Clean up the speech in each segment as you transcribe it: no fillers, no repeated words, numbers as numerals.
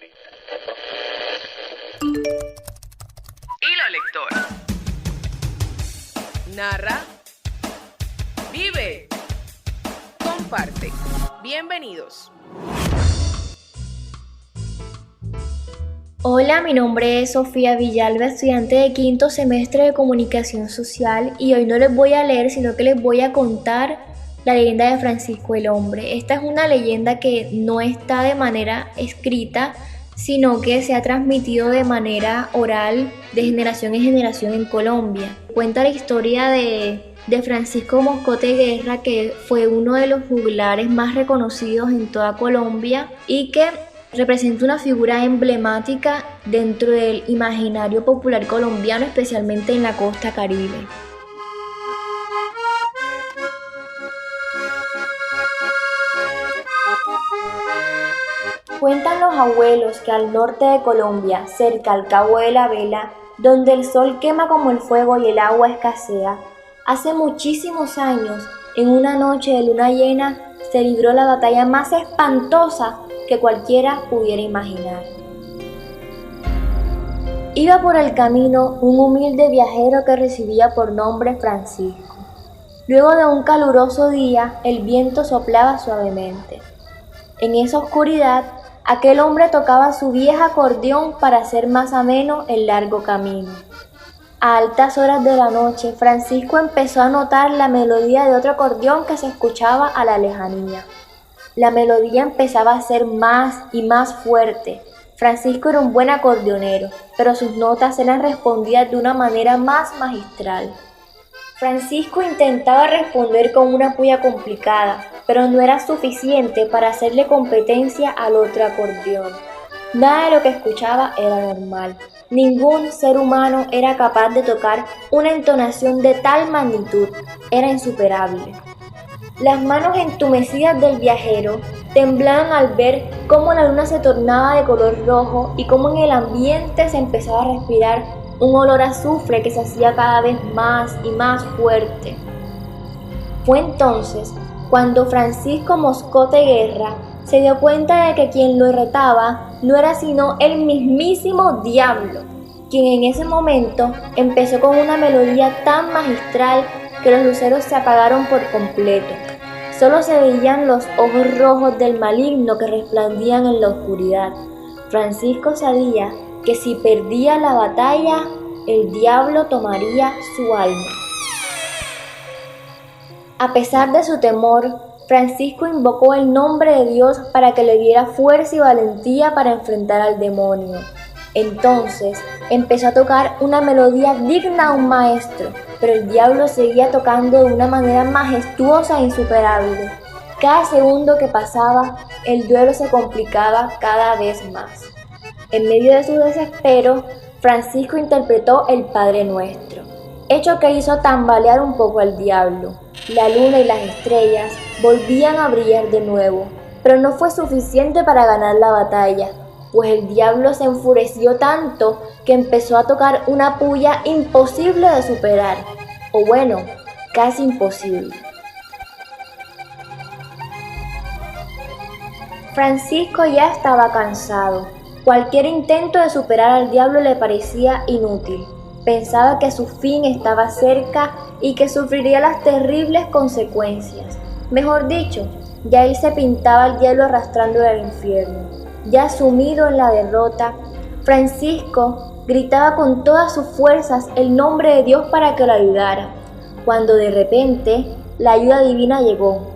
Hilo lector. Narra. Vive. Comparte. Bienvenidos. Hola, mi nombre es Sofía Villalba, estudiante de quinto semestre de Comunicación Social, y hoy no les voy a leer, sino que les voy a contar la leyenda de Francisco el Hombre. Esta es una leyenda que no está de manera escrita, sino que se ha transmitido de manera oral de generación en generación en Colombia. Cuenta la historia de Francisco Moscote Guerra, que fue uno de los juglares más reconocidos en toda Colombia y que representa una figura emblemática dentro del imaginario popular colombiano, especialmente en la costa Caribe. Cuentan los abuelos que al norte de Colombia, cerca al Cabo de la Vela, donde el sol quema como el fuego y el agua escasea, hace muchísimos años, en una noche de luna llena, se libró la batalla más espantosa que cualquiera pudiera imaginar. Iba por el camino un humilde viajero que recibía por nombre Francisco. Luego de un caluroso día, el viento soplaba suavemente. En esa oscuridad, aquel hombre tocaba su viejo acordeón para hacer más ameno el largo camino. A altas horas de la noche, Francisco empezó a notar la melodía de otro acordeón que se escuchaba a la lejanía. La melodía empezaba a ser más y más fuerte. Francisco era un buen acordeonero, pero sus notas eran respondidas de una manera más magistral. Francisco intentaba responder con una puya complicada, pero no era suficiente para hacerle competencia al otro acordeón. Nada de lo que escuchaba era normal. Ningún ser humano era capaz de tocar una entonación de tal magnitud. Era insuperable. Las manos entumecidas del viajero temblaban al ver cómo la luna se tornaba de color rojo y cómo en el ambiente se empezaba a respirar un olor a azufre que se hacía cada vez más y más fuerte. Fue entonces cuando Francisco Moscote Guerra se dio cuenta de que quien lo retaba no era sino el mismísimo diablo, quien en ese momento empezó con una melodía tan magistral que los luceros se apagaron por completo. Solo se veían los ojos rojos del maligno que resplandecían en la oscuridad. Francisco sabía que si perdía la batalla, el diablo tomaría su alma. A pesar de su temor, Francisco invocó el nombre de Dios para que le diera fuerza y valentía para enfrentar al demonio. Entonces empezó a tocar una melodía digna a un maestro, pero el diablo seguía tocando de una manera majestuosa e insuperable. Cada segundo que pasaba, el duelo se complicaba cada vez más. En medio de su desespero, Francisco interpretó el Padre Nuestro, hecho que hizo tambalear un poco al diablo. La luna y las estrellas volvían a brillar de nuevo, pero no fue suficiente para ganar la batalla, pues el diablo se enfureció tanto que empezó a tocar una puya imposible de superar, o bueno, casi imposible. Francisco ya estaba cansado. Cualquier intento de superar al diablo le parecía inútil. Pensaba que su fin estaba cerca y que sufriría las terribles consecuencias. Mejor dicho, ya él se pintaba al diablo arrastrándolo al infierno. Ya sumido en la derrota, Francisco gritaba con todas sus fuerzas el nombre de Dios para que lo ayudara, cuando de repente la ayuda divina llegó.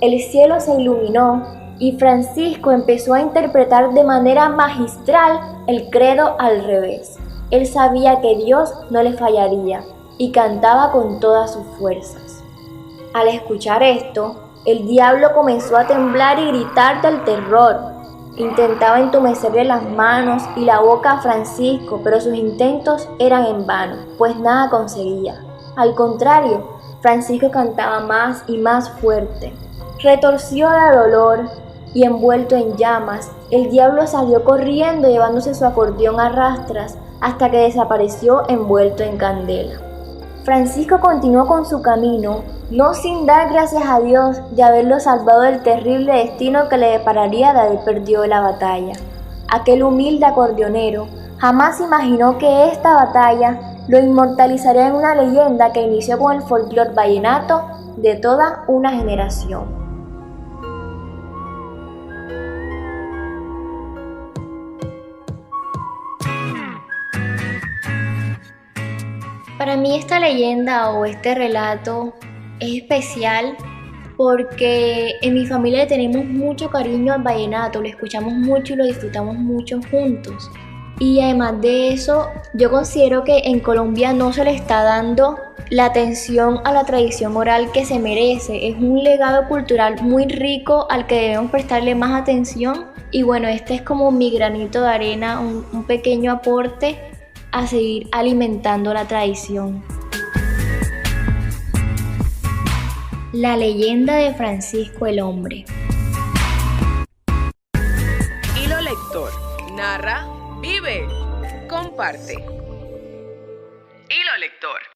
El cielo se iluminó y Francisco empezó a interpretar de manera magistral el credo al revés. Él sabía que Dios no le fallaría y cantaba con todas sus fuerzas. Al escuchar esto, el diablo comenzó a temblar y gritar del terror. Intentaba entumecerle las manos y la boca a Francisco, pero sus intentos eran en vano, pues nada conseguía. Al contrario, Francisco cantaba más y más fuerte. Retorcido de dolor y envuelto en llamas, el diablo salió corriendo llevándose su acordeón a rastras hasta que desapareció envuelto en candela. Francisco continuó con su camino, no sin dar gracias a Dios de haberlo salvado del terrible destino que le depararía de haber perdido la batalla. aquel humilde acordeonero, jamás imaginó que esta batalla lo inmortalizaría en una leyenda que inició con el folclore vallenato de toda una generación. Para mí esta leyenda o este relato es especial porque en mi familia le tenemos mucho cariño al vallenato, lo escuchamos mucho y lo disfrutamos mucho juntos. Y además de eso, yo considero que en Colombia no se le está dando la atención a la tradición oral que se merece. Es un legado cultural muy rico al que debemos prestarle más atención. Y bueno, este es como mi granito de arena, un pequeño aporte a seguir alimentando la tradición. La leyenda de Francisco el Hombre. Hilo Lector. Narra, vive, comparte. Hilo Lector.